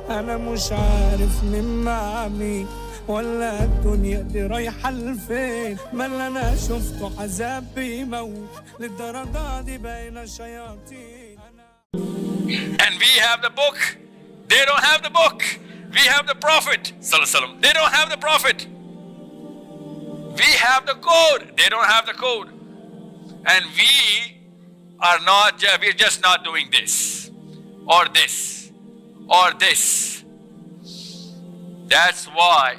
أنا مش عارف من مع مين ولا الدنيا دي رايحة لفين ما اللي أنا شفته عذاب بيموت للدرجة دي بقينا شياطين. And we have the book. They don't have the book. We have the Prophet Sallallahu Alaihi Wasallam. They don't have the Prophet. We have the code. They don't have the code. And we're just not doing this or this or this. That's why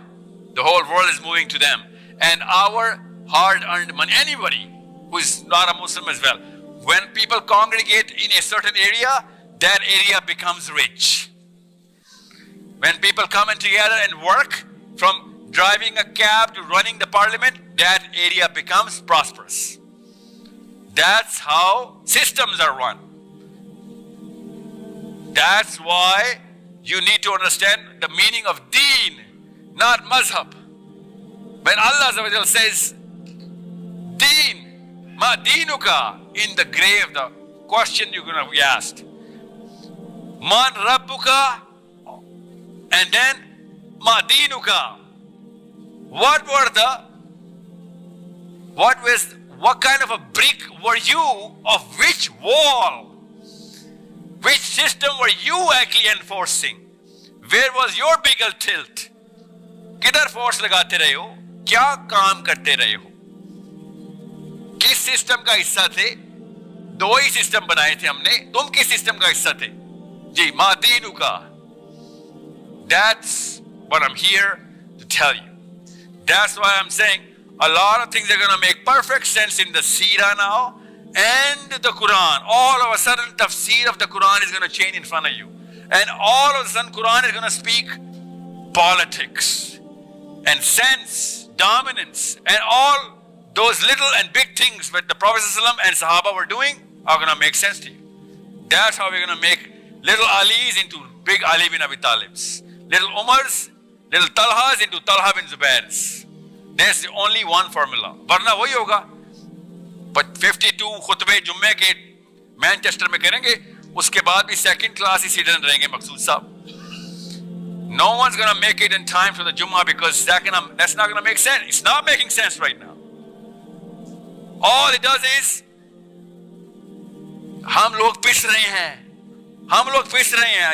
the whole world is moving to them. And our hard-earned money, anybody who is not a Muslim as well, when people congregate in a certain area, that area becomes rich. When people come in together and work, from driving a cab to running the parliament, that area becomes prosperous. That's how systems are run. That's why you need to understand the meaning of deen, not mazhab. When Allah says, deen, ma deenuka, in the grave, the question you're going to be asked. Man rabbuka, and then ma deenuka. What kind of a brick were you, of which wall? Which system were you actually enforcing? Where was your bigger tilt? किधर force लगाते रहे हो? क्या काम करते रहे हो? किस सिस्टम का हिस्सा थे? दो ही सिस्टम बनाए थे हमने. तुम किस सिस्टम का हिस्सा थे? जी, मादीनु का. That's what I'm here to tell you. That's why I'm saying a lot of things are going to make perfect sense in the Seerah now and the Quran. All of a sudden, tafsir of the Quran is going to change in front of you. And all of a sudden, Quran is going to speak politics and sense, dominance, and all those little and big things that the Prophet ﷺ and Sahaba were doing are going to make sense to you. That's how we're going to make little Alis into big Ali bin Abi Talibs, little Umars, little Talhas into Talha bin Zubairs. There's only one formula. Varna wahi hoga. But 52 khutbe Jumme ke Manchester mein karenge, uske baad bhi second class hi citizen rahenge Maqsood sahab. No one's going to make it in time for the Jummah because that's not going to make sense. It's not making sense right now. All it does is, हम लोग पिस रहे हैं.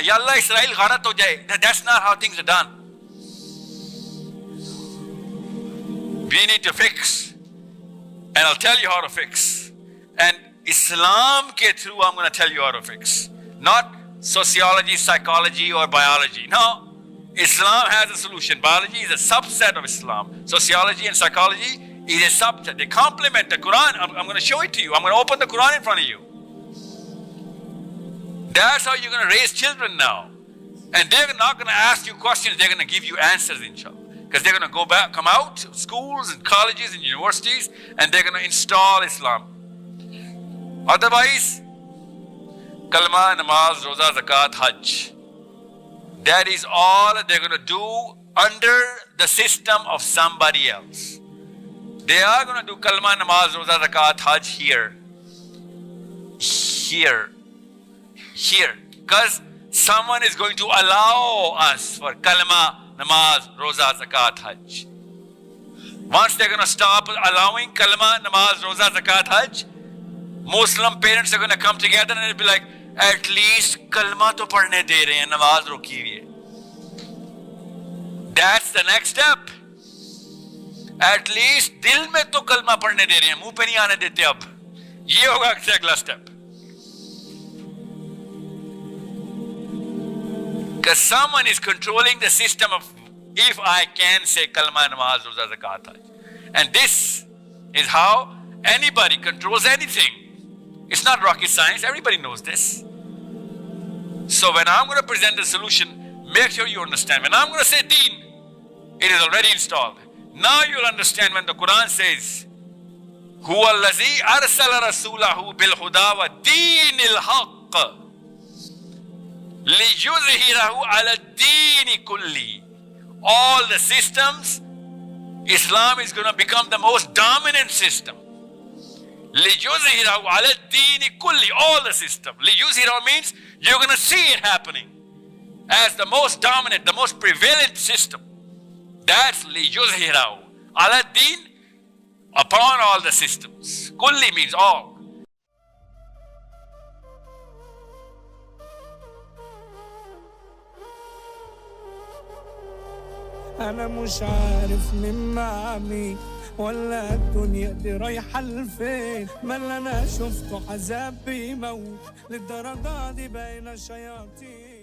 या अल्लाह Israel गलत हो जाए. That's not how things are done. We need to fix. And I'll tell you how to fix. And Islam ke through I'm going to tell you how to fix. Not sociology, psychology or biology. No. Islam has a solution. Biology is a subset of Islam. Sociology and psychology is a subset. They complement the Quran. I'm going to show it to you. I'm going to open the Quran in front of you. That's how you're going to raise children now. And they're not going to ask you questions. They're going to give you answers, inshallah. Because they're going to go back, come out to schools and colleges and universities, and they're going to install Islam. Otherwise, kalma, namaz, roza, zakat, hajj. That is all they're going to do under the system of somebody else. They are going to do kalma, namaz, roza, zakat, hajj here. Because someone is going to allow us for kalma, namaz, roza, zakat, hajj. Once they're going to stop allowing kalma, namaz, roza, zakat, hajj, Muslim parents are going to come together and it'll be like, at least kalma to padhne de rahe hain, namaz roki hui hai. That's the next step. At least dil mein to kalma padhne de rahe hain, muh pe nahi aane dete ab. Ye hoga agla step. Because someone is controlling the system of, if I can say kalma, namaz, roza, zakat, hajj. And this is how anybody controls anything. It's not rocket science, everybody knows this. So when I'm going to present the solution, make sure you understand. When I'm going to say deen, it is already installed. Now you'll understand when the Quran says, Huwa allazi arsala rasulahu bil huda wa deenil haqq liyuzhirahu ala deeni kulli. All the systems, Islam is going to become the most dominant system. لِيُظْهِرَهُ عَلَى الدِّينِ كُلِّ. All the system. لِيُظْهِرَهُ means you're going to see it happening. as the most dominant, the most prevalent system. That's liyuzhirahu ala din, upon all the systems. Kulli means all. أنا مش عارف مين مع مين ولا الدنيا دي رايحة لفين، ما اللي أنا شفته عذاب بيموت للدرجة دي بين شياطين.